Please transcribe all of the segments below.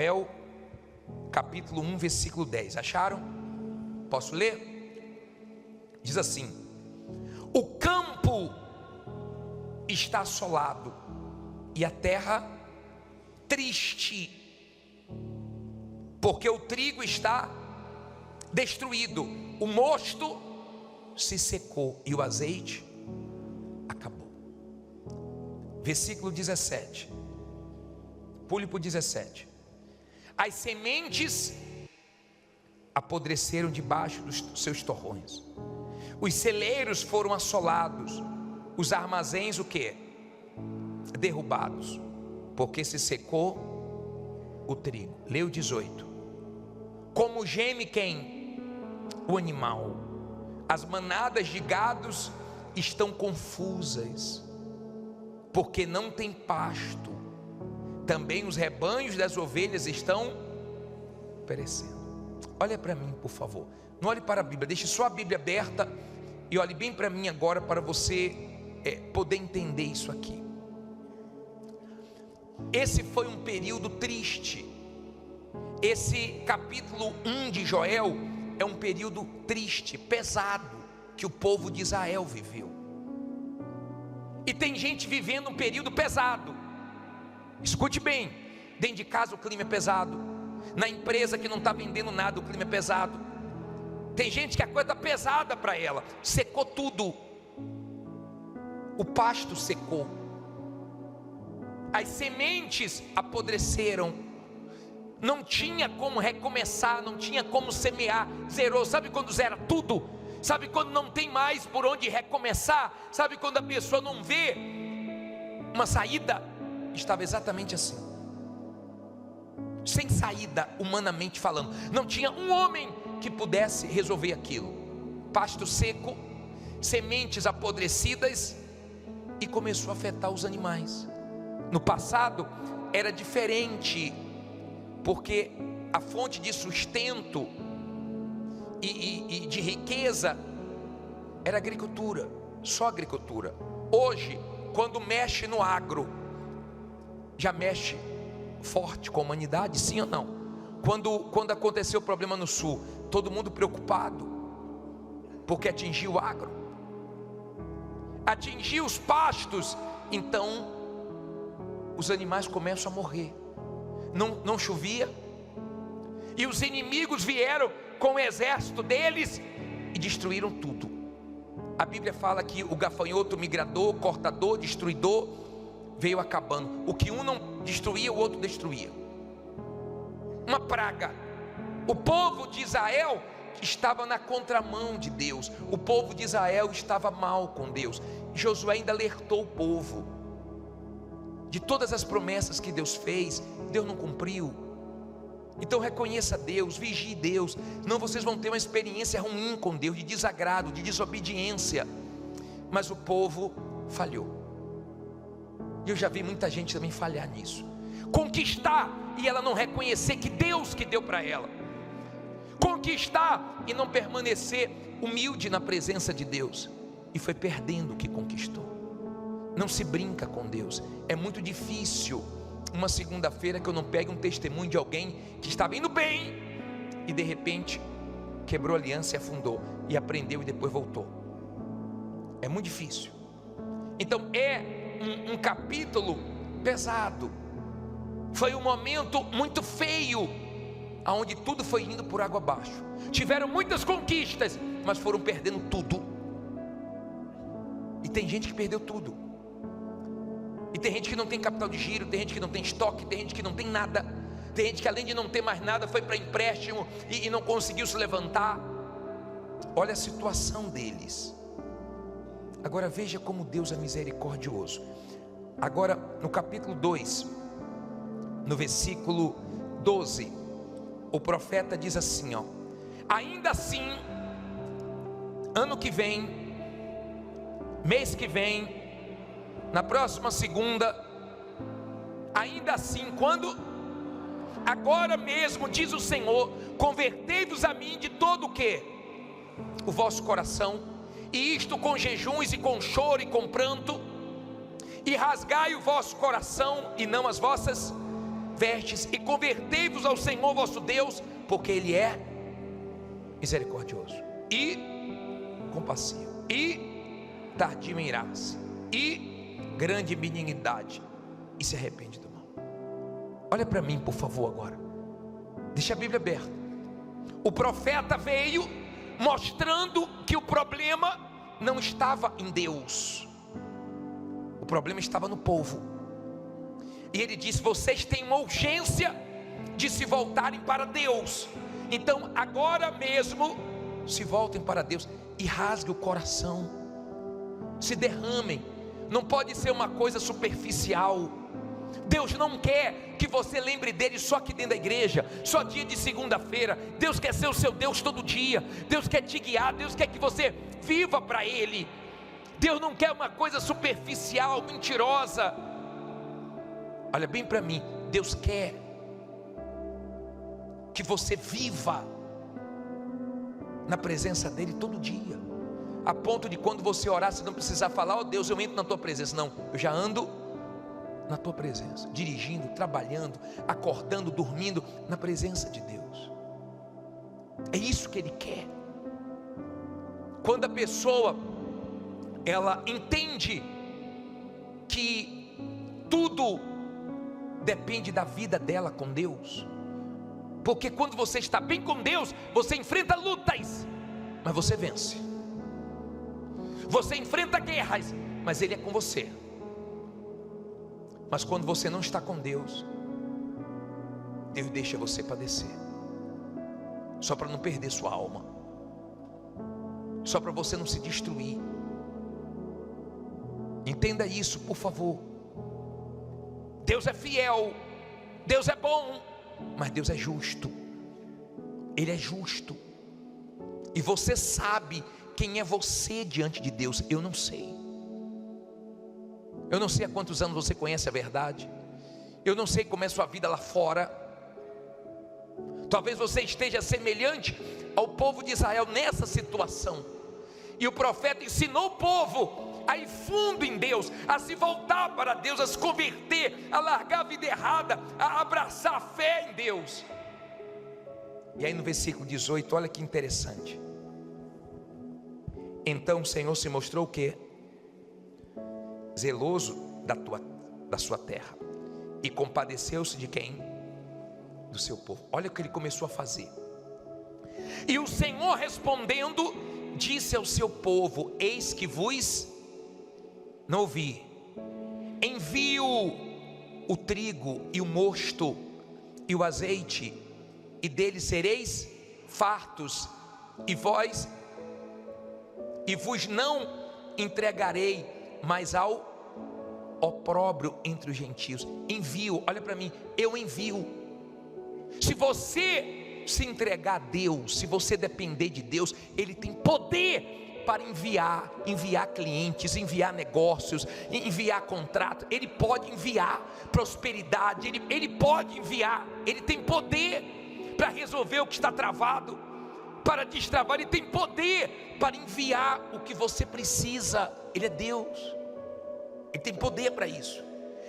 Joel, capítulo 1, versículo 10. Acharam? Posso ler? Diz assim: o campo está assolado e a terra triste, porque o trigo está destruído, o mosto se secou e o azeite acabou. Versículo 17. Pule para o 17. As sementes apodreceram debaixo dos seus torrões, os celeiros foram assolados, os armazéns o quê? Derrubados, porque se secou o trigo. Lê o 18. Como geme quem? O animal. As manadas de gados estão confusas, porque não tem pasto. Também os rebanhos das ovelhas estão perecendo. Olha para mim, por favor. Não olhe para a Bíblia, deixe só a Bíblia aberta e olhe bem para mim agora, para você poder entender isso aqui. Esse foi um período triste. Esse capítulo 1 de Joel é um período triste, pesado, que o povo de Israel viveu. E tem gente vivendo um período pesado. Escute bem: dentro de casa o clima é pesado, na empresa que não está vendendo nada o clima é pesado. Tem gente que a coisa está pesada para ela, secou tudo, o pasto secou, as sementes apodreceram, não tinha como recomeçar, não tinha como semear, zerou. Sabe quando zera tudo? Sabe quando não tem mais por onde recomeçar? Sabe quando a pessoa não vê uma saída? Estava exatamente assim, sem saída, humanamente falando. Não tinha um homem que pudesse resolver aquilo. Pasto seco, sementes apodrecidas, e começou a afetar os animais. No passado era diferente, porque a fonte de sustento e de riqueza era agricultura, só agricultura. Hoje, quando mexe no agro, já mexe forte com a humanidade, sim ou não? Quando aconteceu o problema no sul, todo mundo preocupado, porque atingiu o agro, atingiu os pastos, então os animais começam a morrer. Não chovia, e os inimigos vieram com o exército deles e destruíram tudo. A Bíblia fala que o gafanhoto migrador, cortador, destruidor veio acabando. O que um não destruía, o outro destruía. Uma praga. O povo de Israel estava na contramão de Deus. O povo de Israel estava mal com Deus. Josué ainda alertou o povo de todas as promessas que Deus fez. Deus não cumpriu. Então reconheça Deus, vigie Deus, senão vocês vão ter uma experiência ruim com Deus, de desagrado, de desobediência. Mas o povo falhou. E eu já vi muita gente também falhar nisso. Conquistar e ela não reconhecer que Deus que deu para ela. Conquistar e não permanecer humilde na presença de Deus, e foi perdendo o que conquistou. Não se brinca com Deus. É muito difícil uma segunda-feira que eu não pegue um testemunho de alguém que estava indo bem e de repente quebrou a aliança e afundou, e aprendeu e depois voltou. É muito difícil. Então é um capítulo pesado. Foi um momento muito feio, aonde tudo foi indo por água abaixo. Tiveram muitas conquistas, mas foram perdendo tudo. E tem gente que perdeu tudo. E tem gente que não tem capital de giro, tem gente que não tem estoque, tem gente que não tem nada, tem gente que além de não ter mais nada foi para empréstimo e não conseguiu se levantar. Olha a situação deles. Agora veja como Deus é misericordioso. Agora no capítulo 2, no versículo 12, o profeta diz assim, ó: ainda assim, ano que vem, mês que vem, na próxima segunda, ainda assim, quando? Agora mesmo, diz o Senhor, convertei-vos a mim de todo o que? O vosso coração, e isto com jejuns e com choro e com pranto, e rasgai o vosso coração e não as vossas vestes e convertei-vos ao Senhor vosso Deus, porque Ele é misericordioso e compassivo e tardio em irar-se e grande benignidade, e se arrepende do mal. Olha para mim, por favor, agora. Deixa a Bíblia aberta. O profeta veio mostrando que o problema não estava em Deus, o problema estava no povo. E ele disse: vocês têm uma urgência de se voltarem para Deus. Então agora mesmo se voltem para Deus e rasguem o coração, se derramem. Não pode ser uma coisa superficial. Deus não quer que você lembre dele só aqui dentro da igreja, só dia de segunda-feira. Deus quer ser o seu Deus todo dia. Deus quer te guiar, Deus quer que você viva para Ele. Deus não quer uma coisa superficial, mentirosa. Olha bem para mim, Deus quer que você viva na presença dEle todo dia, a ponto de quando você orar, você não precisar falar: ó Deus, eu entro na tua presença. Não, eu já ando na tua presença, dirigindo, trabalhando, acordando, dormindo, na presença de Deus. É isso que Ele quer. Quando a pessoa, ela entende que tudo depende da vida dela com Deus, porque quando você está bem com Deus, você enfrenta lutas, mas você vence. Você enfrenta guerras, mas Ele é com você. Mas quando você não está com Deus, Deus deixa você padecer, só para não perder sua alma, só para você não se destruir. Entenda isso, por favor. Deus é fiel, Deus é bom, mas Deus é justo. Ele é justo. E você sabe quem é você diante de Deus. Eu não sei. Eu não sei há quantos anos você conhece a verdade. Eu não sei como é a sua vida lá fora. Talvez você esteja semelhante ao povo de Israel nessa situação. E o profeta ensinou o povo a ir fundo em Deus, a se voltar para Deus, a se converter, a largar a vida errada, a abraçar a fé em Deus. E aí no versículo 18, olha que interessante. Então o Senhor se mostrou o quê? Zeloso da sua terra, e compadeceu-se de quem? Do seu povo. Olha o que Ele começou a fazer. E o Senhor respondendo, disse ao seu povo: eis que vos, não ouvi, envio o trigo e o mosto e o azeite, e dele sereis fartos, e vos não entregarei mais ao opróbrio entre os gentios. Envio, olha para mim, eu envio. Se você se entregar a Deus, se você depender de Deus, Ele tem poder para enviar clientes, enviar negócios, enviar contratos. Ele pode enviar prosperidade, Ele pode enviar, Ele tem poder para resolver o que está travado, para destravar. Ele tem poder para enviar o que você precisa. Ele é Deus, Ele tem poder para isso.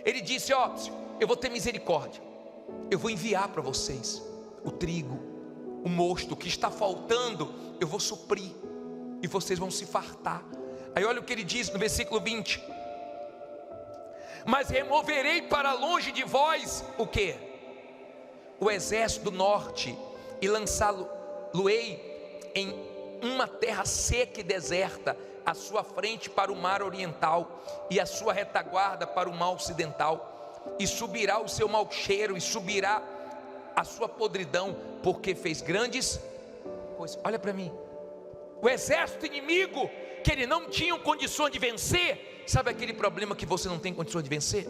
Ele disse: ó, eu vou ter misericórdia, eu vou enviar para vocês o trigo, o mosto, o que está faltando eu vou suprir, e vocês vão se fartar. Aí olha o que Ele diz no versículo 20: mas removerei para longe de vós o que? O exército do norte, e lançá-lo-ei em uma terra seca e deserta, a sua frente para o mar oriental, e a sua retaguarda para o mar ocidental, e subirá o seu mau cheiro, e subirá a sua podridão, porque fez grandes coisas. Olha para mim, o exército inimigo que ele não tinha condições de vencer. Sabe aquele problema que você não tem condições de vencer?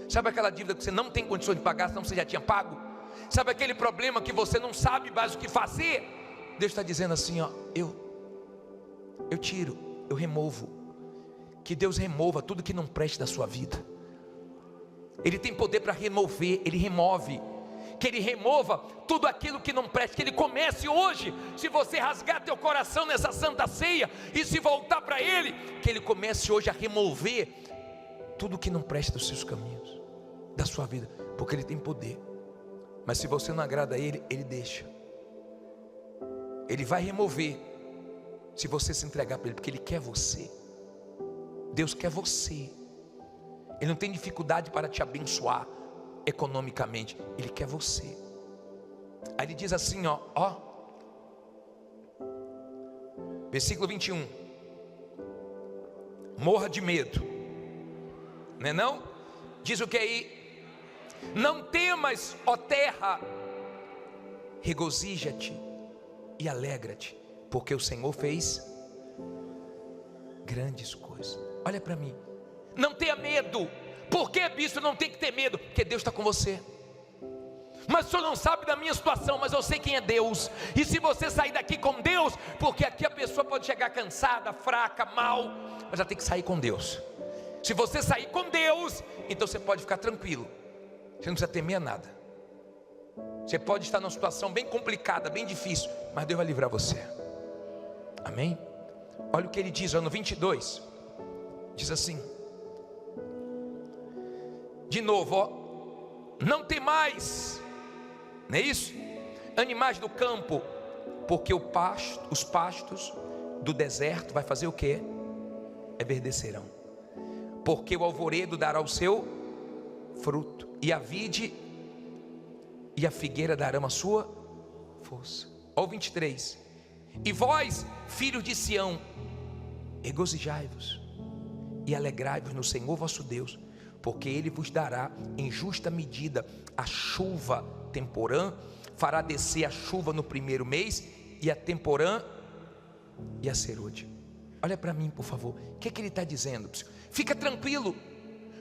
Sabe aquela dívida que você não tem condições de pagar, senão você já tinha pago? Sabe aquele problema que você não sabe mais o que fazer? Deus está dizendo assim, ó, eu tiro, eu removo. Que Deus remova tudo que não preste da sua vida. Ele tem poder para remover, Ele remove. Que Ele remova tudo aquilo que não preste. Que Ele comece hoje, se você rasgar teu coração nessa santa ceia e se voltar para Ele, que Ele comece hoje a remover tudo que não preste dos seus caminhos, da sua vida. porque Ele tem poder. Mas se você não agrada a Ele, Ele deixa. Ele vai remover, se você se entregar para Ele, porque Ele quer você. Deus quer você. Ele não tem dificuldade para te abençoar economicamente, Ele quer você. Aí Ele diz assim, versículo 21. Morra de medo, não é não? Diz o que aí? Não temas, ó terra, regozija-te e alegra-te, porque o Senhor fez grandes coisas. Olha para mim, não tenha medo. Por que, bispo, não tem que ter medo? Porque Deus está com você. Mas o senhor não sabe da minha situação, mas eu sei quem é Deus. E se você sair daqui com Deus, porque aqui a pessoa pode chegar cansada, fraca, mal, mas ela tem que sair com Deus. Se você sair com Deus, então você pode ficar tranquilo, você não precisa temer nada. Você pode estar numa situação bem complicada, bem difícil, mas Deus vai livrar você. Amém? Olha o que ele diz no 22. Diz assim, de novo, não tem mais, não é isso? Animais do campo, porque os pastos do deserto vai fazer o que? Verdecerão. Porque o alvoredo dará o seu fruto, e a vide e a figueira darão a sua força. Olha o 23. E vós, filhos de Sião, regozijai-vos e alegrai-vos no Senhor vosso Deus, porque Ele vos dará em justa medida a chuva temporã, fará descer a chuva no primeiro mês, e a temporã e a serôdia. Olha para mim, por favor, o que Ele está dizendo? Fica tranquilo,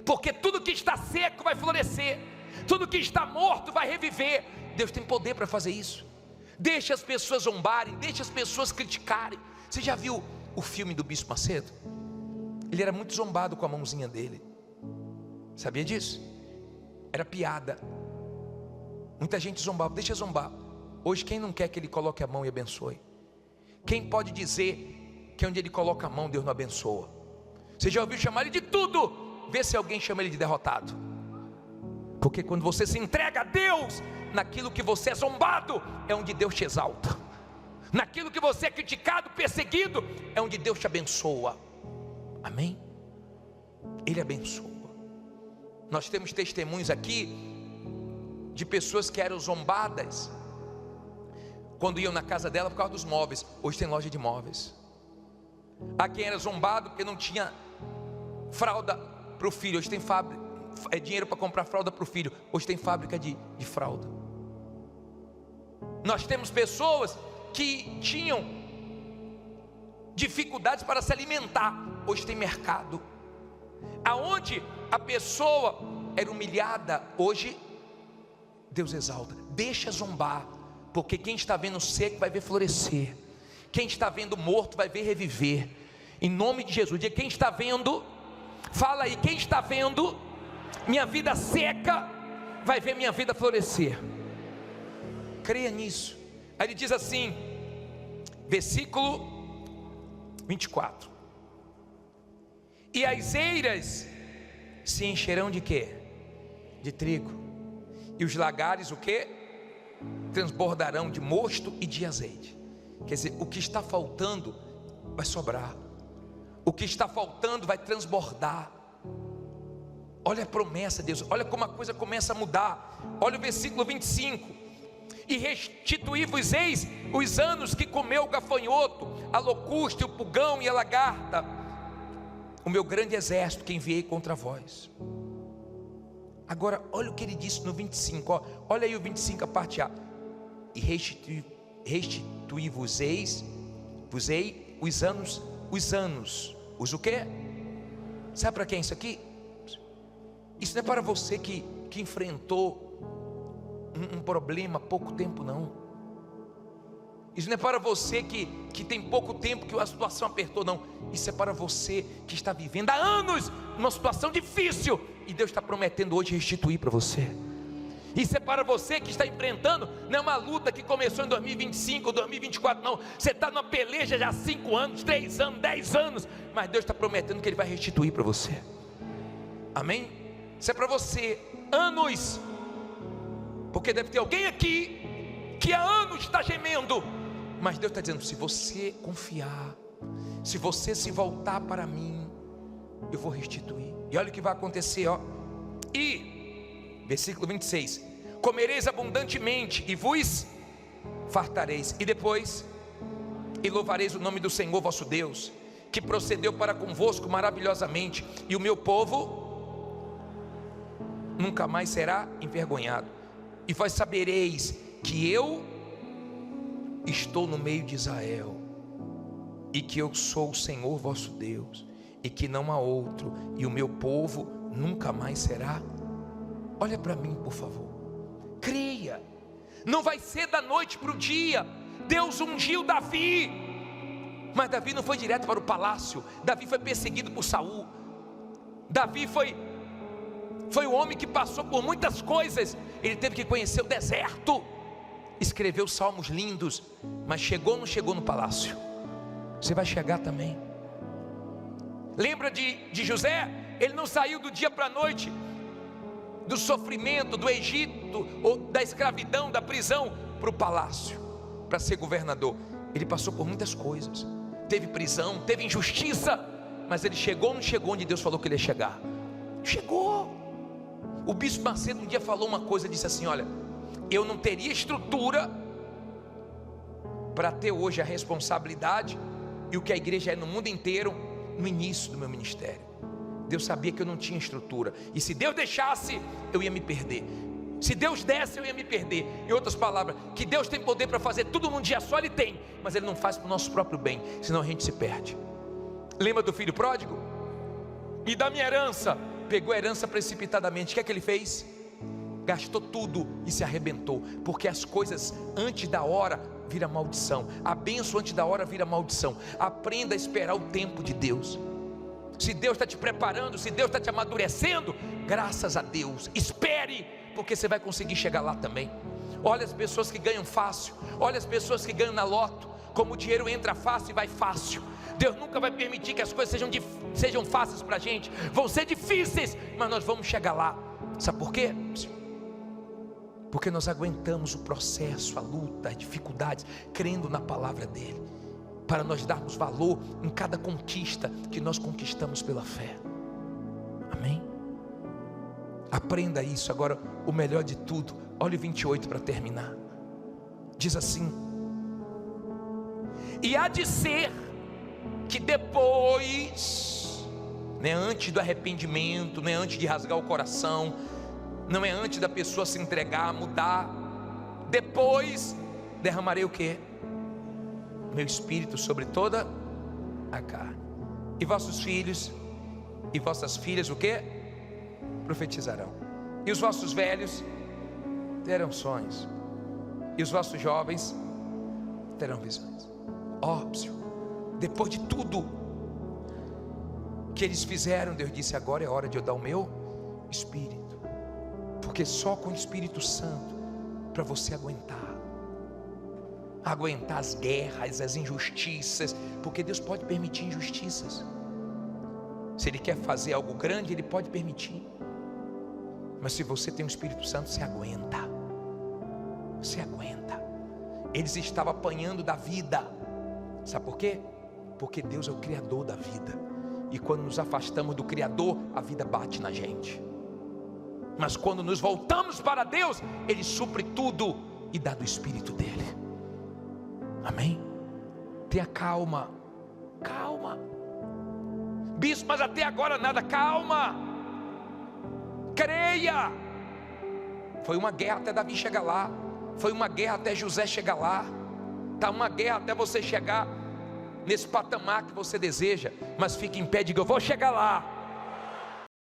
porque tudo que está seco vai florescer, tudo que está morto vai reviver. Deus tem poder para fazer isso. Deixa as pessoas zombarem, deixa as pessoas criticarem. Você já viu o filme do Bispo Macedo? Ele era muito zombado com a mãozinha dele. Sabia disso? Era piada. Muita gente zombava, deixa zombar. Hoje quem não quer que ele coloque a mão e abençoe? Quem pode dizer que onde ele coloca a mão Deus não abençoa? Você já ouviu chamar ele de tudo? Vê se alguém chama ele de derrotado. Porque quando você se entrega a Deus, naquilo que você é zombado, é onde Deus te exalta. Naquilo que você é criticado, perseguido, é onde Deus te abençoa. Amém? Ele abençoa. Nós temos testemunhos aqui de pessoas que eram zombadas quando iam na casa dela por causa dos móveis. Hoje tem loja de móveis. Há quem era zombado porque não tinha fralda para o filho. Hoje tem dinheiro para comprar fralda para o filho. Hoje tem fábrica de fralda. Nós temos pessoas que tinham dificuldades para se alimentar. Hoje tem mercado. Aonde a pessoa era humilhada, hoje Deus exalta. Deixa zombar, porque quem está vendo seco vai ver florescer, quem está vendo morto vai ver reviver. Em nome de Jesus, diga: quem está vendo, fala aí, quem está vendo minha vida seca vai ver minha vida florescer. Creia nisso. Aí ele diz assim, versículo 24: e as eiras se encherão de quê? De trigo. E os lagares o quê? Transbordarão de mosto e de azeite. Quer dizer, o que está faltando vai sobrar. O que está faltando vai transbordar. Olha a promessa de Deus. Olha como a coisa começa a mudar. Olha o versículo 25: e restituí-vos-eis os anos que comeu o gafanhoto, a locusta, o pulgão e a lagarta, o meu grande exército que enviei contra vós. Agora olha o que ele disse no 25, olha aí o 25, a parte A. E restituí-vos-eis os anos, os o quê? Sabe para quem é isso aqui? Isso não é para você que enfrentou um problema há pouco tempo, não. Isso não é para você que tem pouco tempo que a situação apertou, não. Isso é para você que está vivendo há anos numa situação difícil, e Deus está prometendo hoje restituir para você. Isso é para você que está enfrentando, não é uma luta que começou em 2025 ou 2024, não. Você está numa peleja já há 5 anos, 3 anos, 10 anos, mas Deus está prometendo que Ele vai restituir para você. Amém? Isso é para você. Anos Porque deve ter alguém aqui que há anos está gemendo, mas Deus está dizendo: se você confiar, se você se voltar para mim, eu vou restituir. E olha o que vai acontecer, ó. E, versículo 26, comereis abundantemente e vos fartareis. E depois, e louvareis o nome do Senhor vosso Deus, que procedeu para convosco maravilhosamente, e o meu povo nunca mais será envergonhado. E vós sabereis que eu estou no meio de Israel, e que eu sou o Senhor vosso Deus, e que não há outro, e o meu povo nunca mais será. Olha para mim, por favor, creia. Não vai ser da noite para o dia. Deus ungiu Davi, mas Davi não foi direto para o palácio. Davi foi perseguido por Saul. Davi foi o homem que passou por muitas coisas. Ele teve que conhecer o deserto, escreveu salmos lindos, mas chegou ou não chegou no palácio? Você vai chegar também. Lembra de José? Ele não saiu do dia para a noite, do sofrimento, do Egito, ou da escravidão, da prisão, para o palácio, para ser governador. Ele passou por muitas coisas, teve prisão, teve injustiça, mas ele chegou ou não chegou onde Deus falou que ele ia chegar? Chegou. O bispo Macedo um dia falou uma coisa, disse assim: olha, eu não teria estrutura para ter hoje a responsabilidade e o que a igreja é no mundo inteiro no início do meu ministério. Deus sabia que eu não tinha estrutura, e se Deus deixasse, eu ia me perder. Se Deus desse, eu ia me perder. Em outras palavras, que Deus tem poder para fazer tudo num dia só, Ele tem, mas Ele não faz para o nosso próprio bem, senão a gente se perde. Lembra do filho pródigo? E da minha herança, pegou a herança precipitadamente. O que é que ele fez? Gastou tudo e se arrebentou, porque as coisas antes da hora vira maldição, a bênção antes da hora vira maldição. Aprenda a esperar o tempo de Deus. Se Deus está te preparando, se Deus está te amadurecendo, graças a Deus, espere, porque você vai conseguir chegar lá também. Olha as pessoas que ganham fácil, olha as pessoas que ganham na loto, como o dinheiro entra fácil e vai fácil. Deus nunca vai permitir que as coisas sejam fáceis para a gente, vão ser difíceis, mas nós vamos chegar lá. Sabe por quê? Porque nós aguentamos o processo, a luta, as dificuldades, crendo na palavra dEle, para nós darmos valor em cada conquista que nós conquistamos pela fé. Amém? Aprenda isso. Agora, o melhor de tudo, olha o 28 para terminar. Diz assim: e há de ser que depois, não é antes do arrependimento, não é antes de rasgar o coração, não é antes da pessoa se entregar, mudar, depois derramarei o quê? Meu espírito sobre toda a carne, e vossos filhos e vossas filhas o quê? Profetizarão, e os vossos velhos terão sonhos, e os vossos jovens terão visões. Óbvio, depois de tudo que eles fizeram, Deus disse: agora é hora de eu dar o meu espírito, porque só com o Espírito Santo, para você aguentar as guerras, as injustiças, porque Deus pode permitir injustiças. Se Ele quer fazer algo grande, Ele pode permitir, mas se você tem o Espírito Santo, você aguenta. Você aguenta. Eles estavam apanhando da vida. Sabe por quê? Porque Deus é o Criador da vida, e quando nos afastamos do Criador, a vida bate na gente. Mas quando nos voltamos para Deus, Ele supre tudo e dá do Espírito dEle. Amém? Tenha calma. Calma. Bispo, mas até agora nada. Calma. Creia. Foi uma guerra até Davi chegar lá, foi uma guerra até José chegar lá, está uma guerra até você chegar nesse patamar que você deseja. Mas fique em pé e diga: eu vou chegar lá.